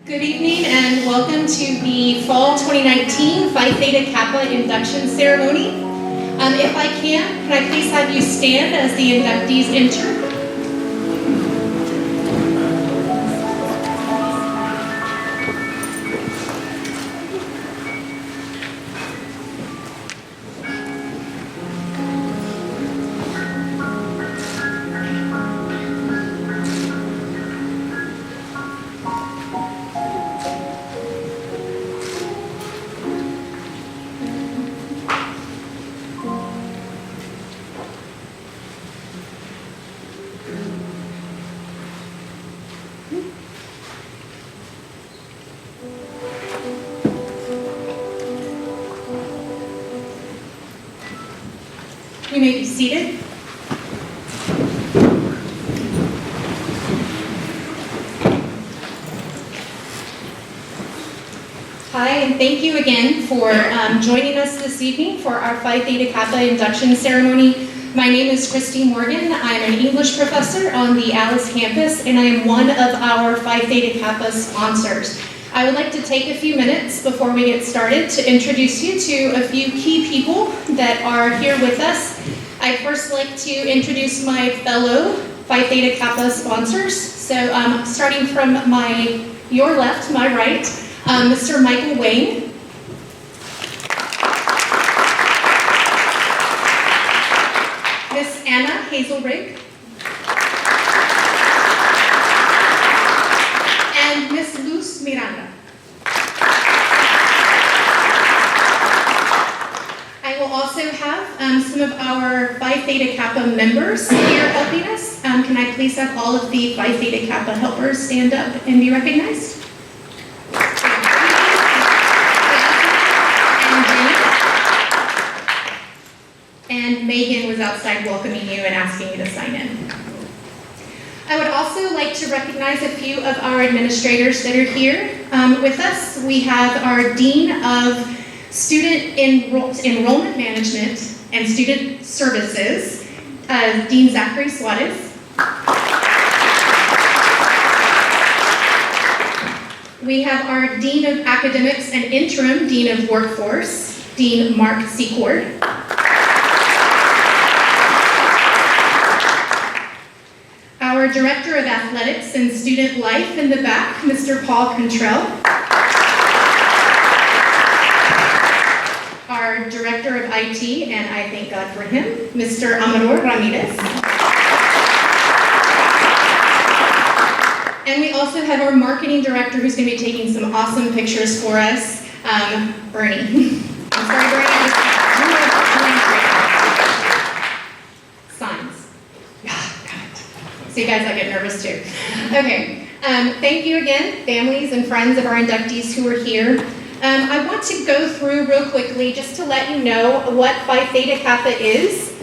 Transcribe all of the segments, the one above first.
Good evening and welcome to the Fall 2019 Phi Theta Kappa Induction Ceremony. If I can I please have you stand as the inductees enter? You may be seated. Hi, and thank you again for joining us this evening for our Phi Theta Kappa induction ceremony. My name is Christy Morgan. I'm an English professor on the Alice campus, and I am one of our Phi Theta Kappa sponsors. I would like to take a few minutes before we get started to introduce you to a few key people that are here with us. I'd first like to introduce my fellow Phi Theta Kappa sponsors. So starting from your left, my right, Mr. Michael Wayne. Miss Anna Hazelrig. And Miss Luz Miranda. I will also have some of our Phi Theta Kappa members here helping us. Can I please have all of the Phi Theta Kappa helpers stand up and be recognized? And Megan was outside welcoming you and asking you to sign in. I would also like to recognize a few of our administrators that are here with us. We have our Dean of Student Enrollment Management and Student Services, Dean Zachary Suarez. We have our Dean of Academics and Interim Dean of Workforce, Dean Mark Secord. Our Director of Athletics and Student Life in the back, Mr. Paul Contrell. Our Director of IT, and I thank God for him, Mr. Amador Ramirez. And we also have our Marketing Director who's going to be taking some awesome pictures for us, Bernie. I'm sorry, Bernie. Signs. Yeah, got it. See, guys, I get nervous too. Okay. Thank you again, families and friends of our inductees who are here. I want to go through real quickly just to let you know what Phi Theta Kappa is.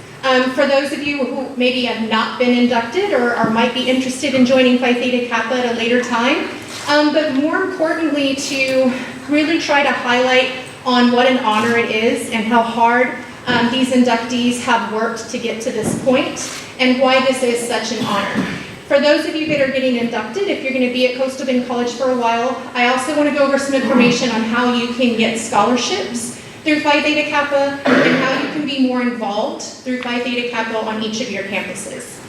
For those of you who maybe have not been inducted or might be interested in joining Phi Theta Kappa at a later time, but more importantly to really try to highlight on what an honor it is and how hard these inductees have worked to get to this point and why this is such an honor. For those of you that are getting inducted, if you're going to be at Coastal Bend College for a while, I also want to go over some information on how you can get scholarships through Phi Theta Kappa and how you can be more involved through Phi Theta Kappa on each of your campuses.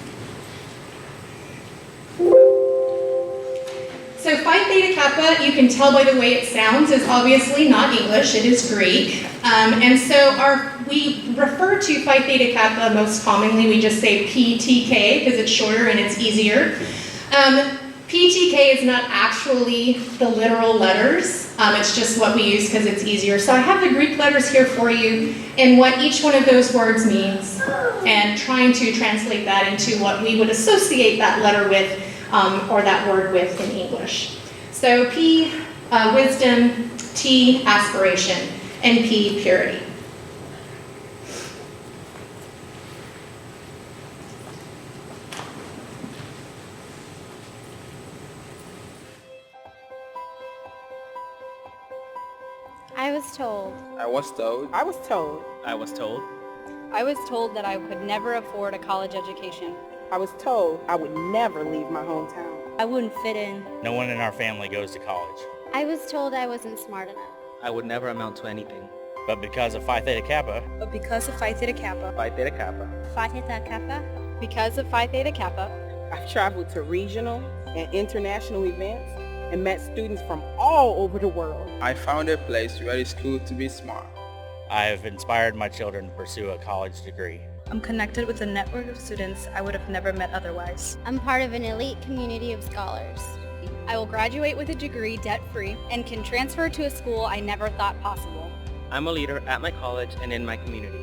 So Phi Theta Kappa, you can tell by the way it sounds, is obviously not English, it is Greek. And so we refer to Phi Theta Kappa most commonly, we just say PTK because it's shorter and it's easier. PTK is not actually the literal letters, it's just what we use because it's easier. So I have the Greek letters here for you and what each one of those words means and trying to translate that into what we would associate that letter with or that word with in English. So P, wisdom, T, aspiration, and P, purity. I was told. I was told. I was told. I was told. I was told that I could never afford a college education. I was told I would never leave my hometown. I wouldn't fit in. No one in our family goes to college. I was told I wasn't smart enough. I would never amount to anything. But because of Phi Theta Kappa, But because of Phi Theta Kappa, Phi Theta Kappa, Phi Theta Kappa. Because of Phi Theta Kappa, I've traveled to regional and international events and met students from all over the world. I found a place where it's cool to be smart. I have inspired my children to pursue a college degree. I'm connected with a network of students I would have never met otherwise. I'm part of an elite community of scholars. I will graduate with a degree debt-free and can transfer to a school I never thought possible. I'm a leader at my college and in my community.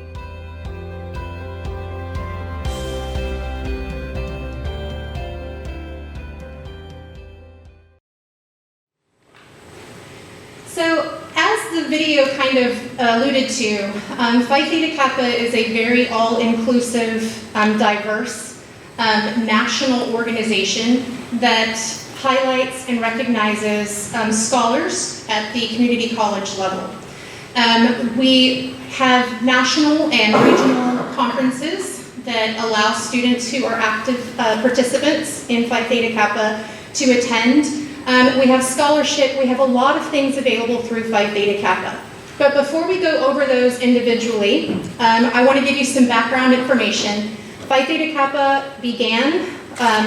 So, as the video kind of alluded to, Phi Theta Kappa is a very all-inclusive, diverse, national organization that highlights and recognizes scholars at the community college level. We have national and regional conferences that allow students who are active participants in Phi Theta Kappa to attend. We have scholarship, we have a lot of things available through Phi Theta Kappa. But before we go over those individually, I want to give you some background information. Phi Theta Kappa began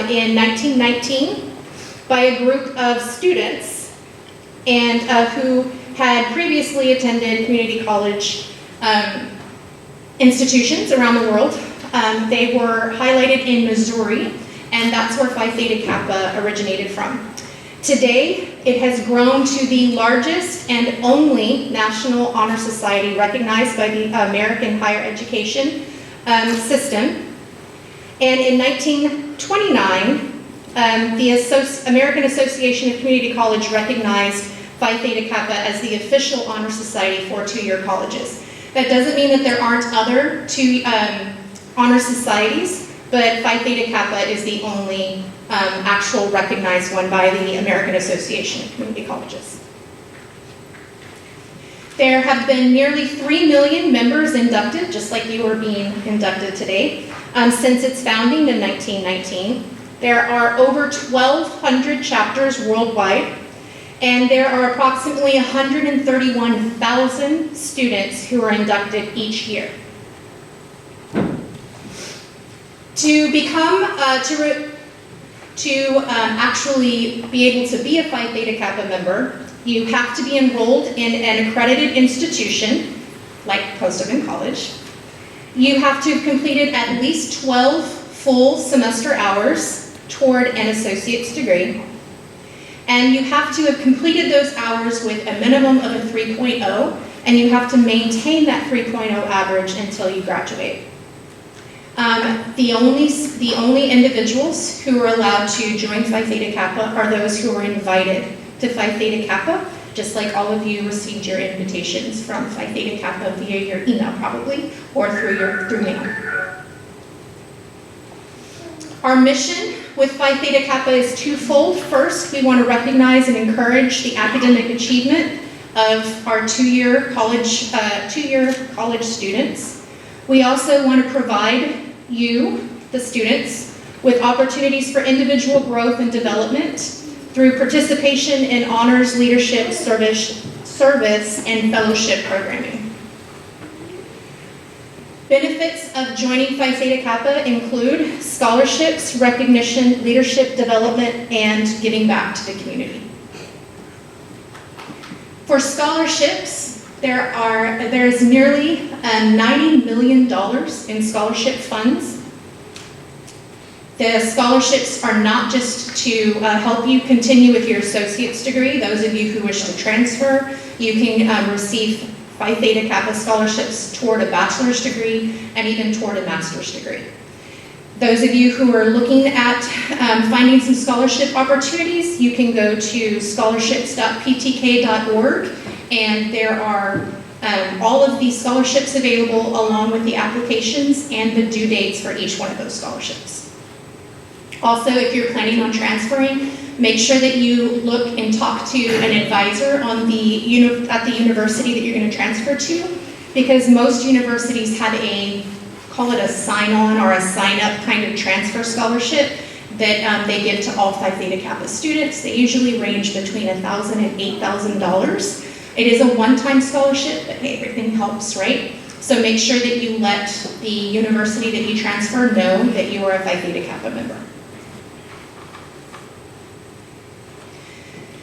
in 1919 by a group of students and who had previously attended community college institutions around the world. They were highlighted in Missouri, and that's where Phi Theta Kappa originated from. Today, it has grown to the largest and only National Honor Society recognized by the American higher education system. And in 1929, the American Association of Community College recognized Phi Theta Kappa as the official honor society for two-year colleges. That doesn't mean that there aren't other honor societies, but Phi Theta Kappa is the only actual recognized one by the American Association of Community Colleges. There have been nearly 3 million members inducted, just like you are being inducted today, since its founding in 1919. There are over 1,200 chapters worldwide, and there are approximately 131,000 students who are inducted each year. To become, actually be able to be a Phi Theta Kappa member, you have to be enrolled in an accredited institution, like post-open college. You have to have completed at least 12 full semester hours toward an associate's degree. And you have to have completed those hours with a minimum of a 3.0, and you have to maintain that 3.0 average until you graduate. The only individuals who are allowed to join Phi Theta Kappa are those who are invited to Phi Theta Kappa, just like all of you received your invitations from Phi Theta Kappa via your email probably, or through mail. Our mission with Phi Theta Kappa is twofold. First, we want to recognize and encourage the academic achievement of our two-year college students. We also want to provide you, the students, with opportunities for individual growth and development through participation in honors, leadership, service, and fellowship programming. Benefits of joining Phi Theta Kappa include scholarships, recognition, leadership development, and giving back to the community. For scholarships, there is nearly $90 million in scholarship funds. The scholarships are not just to help you continue with your associate's degree. Those of you who wish to transfer, you can receive Phi Theta Kappa scholarships toward a bachelor's degree and even toward a master's degree. Those of you who are looking at finding some scholarship opportunities, you can go to scholarships.ptk.org, and there are all of these scholarships available along with the applications and the due dates for each one of those scholarships. Also, if you're planning on transferring, make sure that you look and talk to an advisor at the university that you're going to transfer to, because most universities have call it a sign-on or a sign-up kind of transfer scholarship that they give to all Phi Theta Kappa students. They usually range between $1,000 and $8,000. It is a one-time scholarship, but hey, everything helps, right? So make sure that you let the university that you transfer know that you are a Phi Theta Kappa member.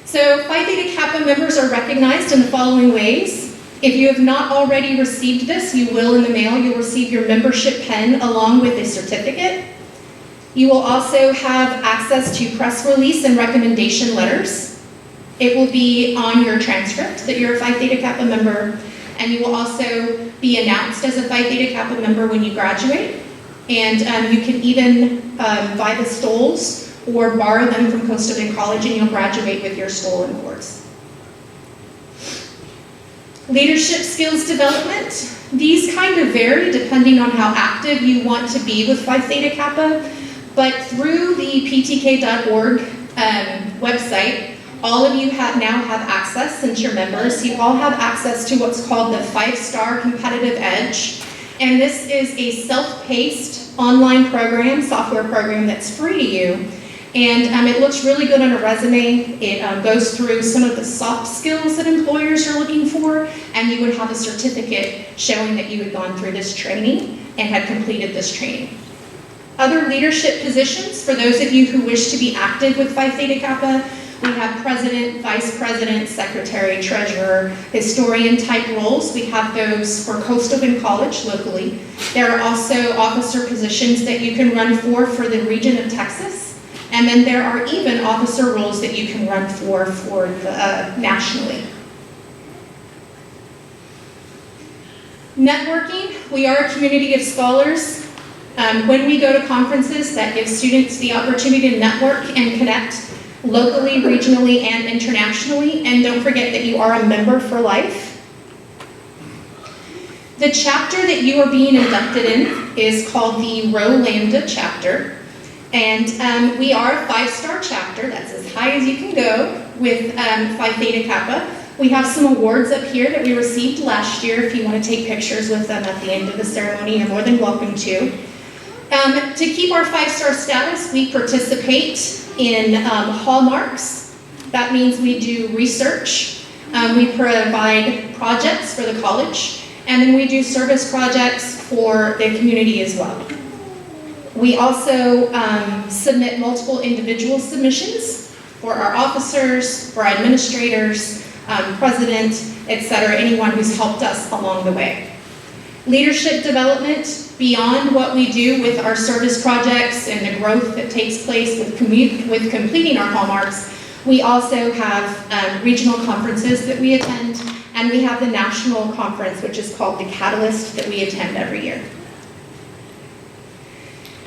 So Phi Theta Kappa members are recognized in the following ways. If you have not already received this, you will in the mail. You'll receive your membership pen along with a certificate. You will also have access to press release and recommendation letters. It will be on your transcript that you're a Phi Theta Kappa member, and you will also be announced as a Phi Theta Kappa member when you graduate. And you can even buy the stoles or borrow them from Coastal Bend College, and you'll graduate with your stolen cords. Leadership skills development. These kind of vary depending on how active you want to be with Phi Theta Kappa, but through the ptk.org website, all of you now have access, since you're members. You all have access to what's called the 5-Star Competitive Edge, and this is a self-paced online program, software program that's free to you. And it looks really good on a resume. It goes through some of the soft skills that employers are looking for, and you would have a certificate showing that you had gone through this training and had completed this training. Other leadership positions, for those of you who wish to be active with Phi Theta Kappa, we have president, vice president, secretary, treasurer, historian type roles. We have those for Coastal Bend College locally. There are also officer positions that you can run for the region of Texas. And then there are even officer roles that you can run for nationally. Networking, we are a community of scholars. When we go to conferences, that gives students the opportunity to network and connect locally, regionally, and internationally. And don't forget that you are a member for life. The chapter that you are being inducted in is called the Rho Lambda chapter. And we are a 5-star chapter. That's as high as you can go with Phi Theta Kappa. We have some awards up here that we received last year. If you want to take pictures with them at the end of the ceremony, you're more than welcome to. To keep our 5-star status, we participate in hallmarks. That means we do research. We provide projects for the college. And then we do service projects for the community as well. We also submit multiple individual submissions for our officers, for our administrators, president, etc., anyone who's helped us along the way. Leadership development, beyond what we do with our service projects and the growth that takes place with completing our hallmarks, we also have regional conferences that we attend, and we have the national conference, which is called the Catalyst, that we attend every year.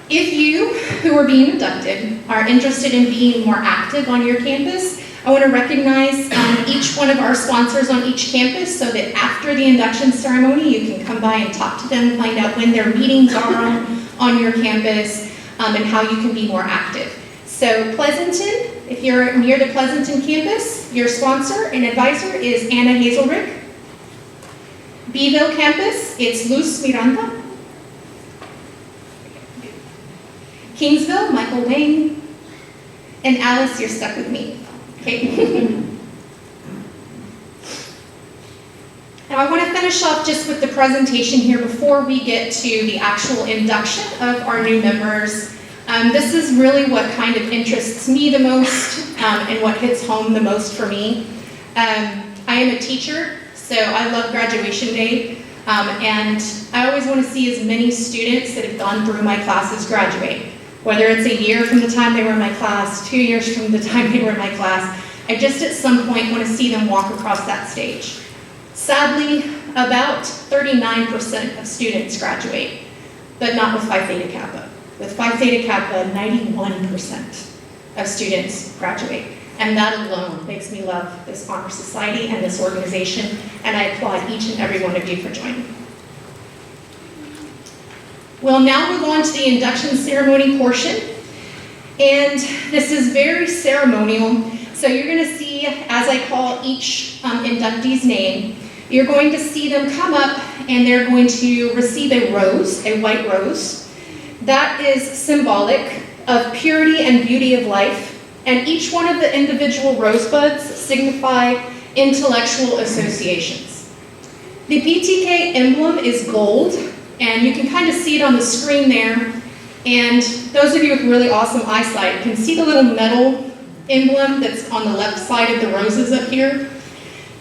If you, who are being inducted, are interested in being more active on your campus, I want to recognize each one of our sponsors on each campus so that after the induction ceremony, you can come by and talk to them, find out when their meetings are on your campus, and how you can be more active. So Pleasanton, if you're near the Pleasanton campus, your sponsor and advisor is Anna Hazelrick. Beeville campus, it's Luz Miranda. Kingsville, Michael Wayne. And Alice, you're stuck with me. Okay. Now I want to finish off just with the presentation here before we get to the actual induction of our new members. This is really what kind of interests me the most and what hits home the most for me. I am a teacher, so I love graduation day, and I always want to see as many students that have gone through my classes graduate. Whether it's a year from the time they were in my class, 2 years from the time they were in my class, I just at some point want to see them walk across that stage. Sadly, about 39% of students graduate, but not with Phi Theta Kappa. With Phi Theta Kappa, 91% of students graduate. And that alone makes me love this honor society and this organization, and I applaud each and every one of you for joining. We'll now move on to the induction ceremony portion. And this is very ceremonial. So you're going to see, as I call each inductee's name, you're going to see them come up and they're going to receive a rose, a white rose. That is symbolic of purity and beauty of life, and each one of the individual rosebuds signify intellectual associations. The BTK emblem is gold, and you can kind of see it on the screen there, and those of you with really awesome eyesight can see the little metal emblem that's on the left side of the roses up here.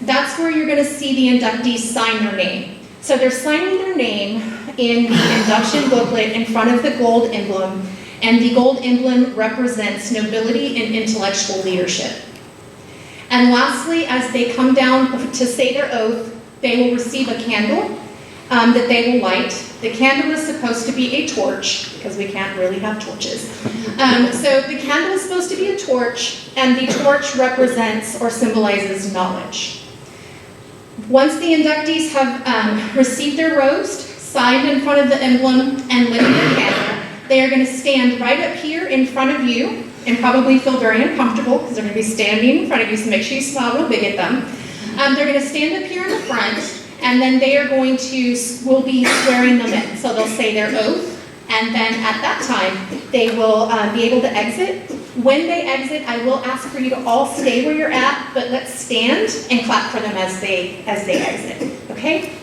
That's where you're going to see the inductees sign their name. So they're signing their name in the induction booklet in front of the gold emblem, and the gold emblem represents nobility and intellectual leadership. And lastly, as they come down to say their oath, they will receive a candle that they will light. The candle is supposed to be a torch, because we can't really have torches. So the candle is supposed to be a torch, and the torch represents or symbolizes knowledge. Once the inductees have received their roast, signed in front of the emblem, and lit their candle, they are going to stand right up here in front of you, and probably feel very uncomfortable, because they're going to be standing in front of you, so make sure you smile real big at them. They're going to stand up here in the front, and then they are going to, we'll be swearing them in. So they'll say their oath, and then at that time, they will be able to exit. When they exit, I will ask for you to all stay where you're at, but let's stand and clap for them as they exit, okay?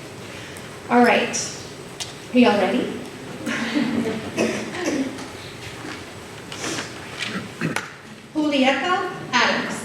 All right, are y'all ready? Julieta Adams.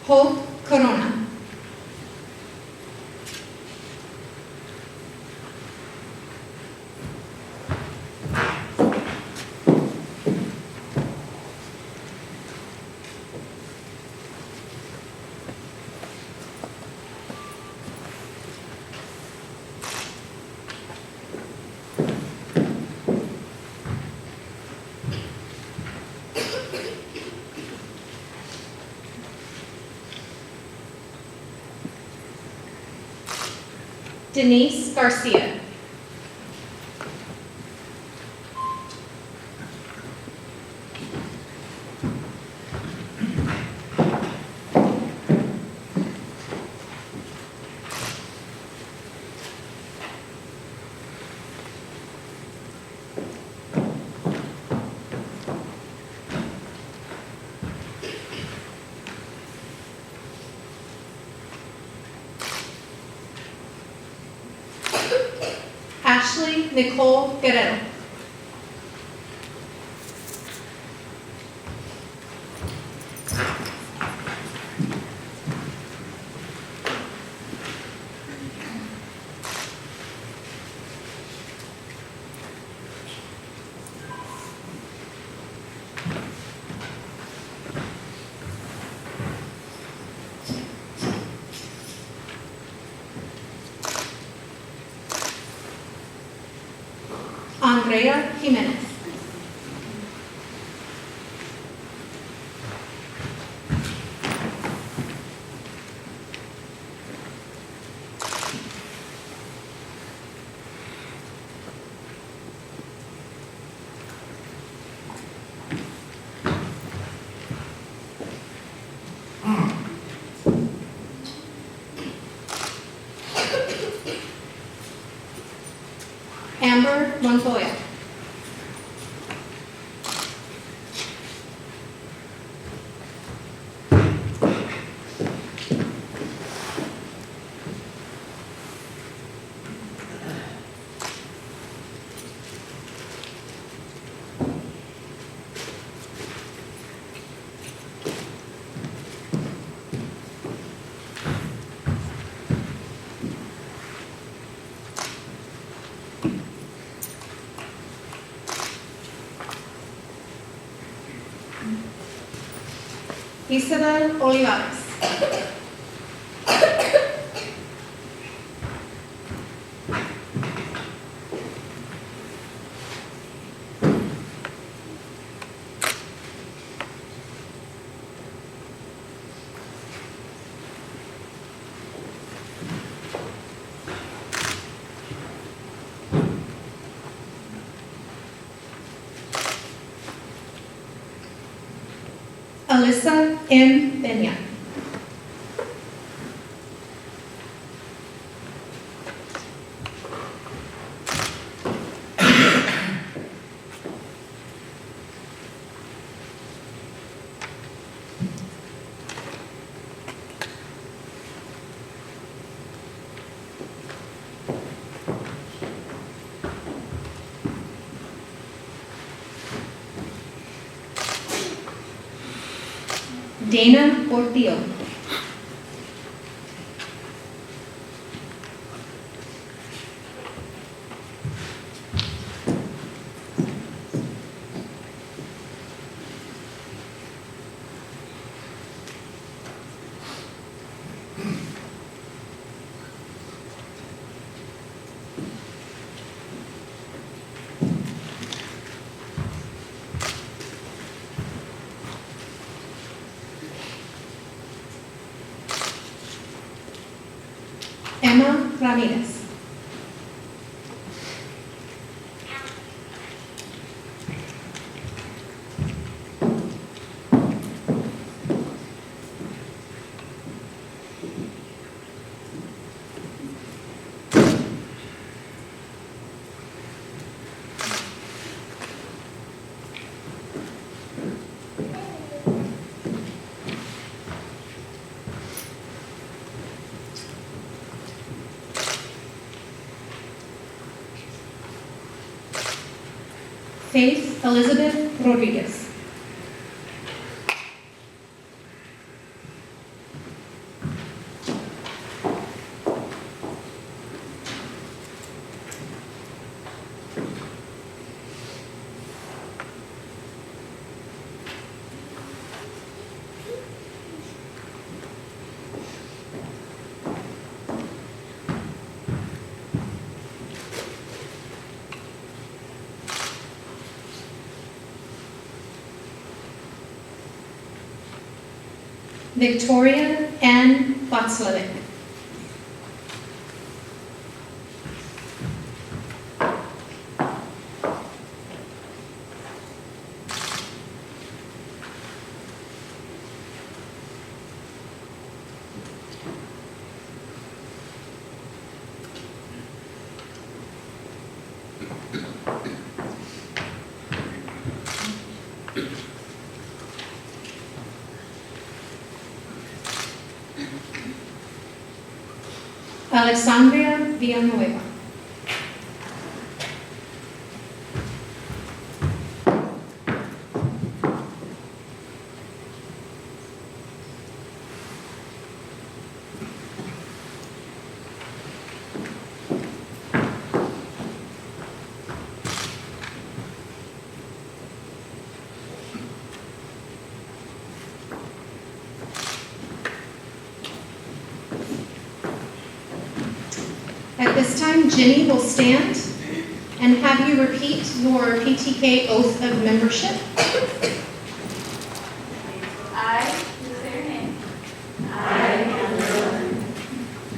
Hope Corona. Denise Garcia. Ashley Nicole Guerrero. Andrea Jimenez. Amber Montoya. Isabel Olivares. Alyssa M. Benya. Dana Portillo. Emma Ramirez. Faith Elizabeth Rodriguez. Victoria Ann Václavic. Alexandria Villanueva. At this time, Jenny will stand and have you repeat your PTK oath of membership. I, who say your name, I, Andrew,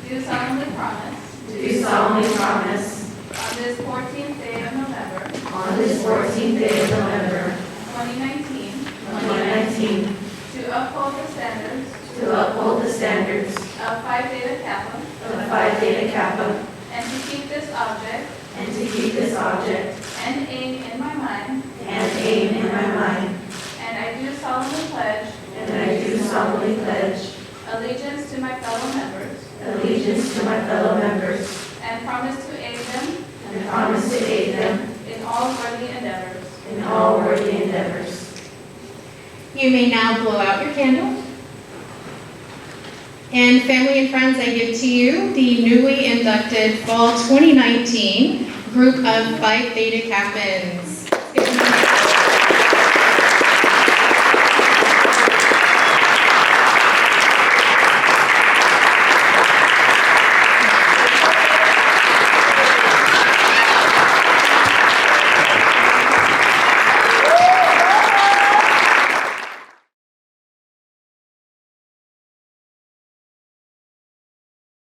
do solemnly promise do solemnly promise on this 14th day of November, on this 14th day of November 2019, 2019 to uphold the standards of Phi Theta Kappa Phi Theta Kappa and to keep this object and aim in my mind, and I do solemnly pledge allegiance to my fellow members and promise to aid them in all worthy endeavors. You may now blow out your candle. And family and friends, I give to you the newly inducted Fall 2019 group of Phi Theta Kappans.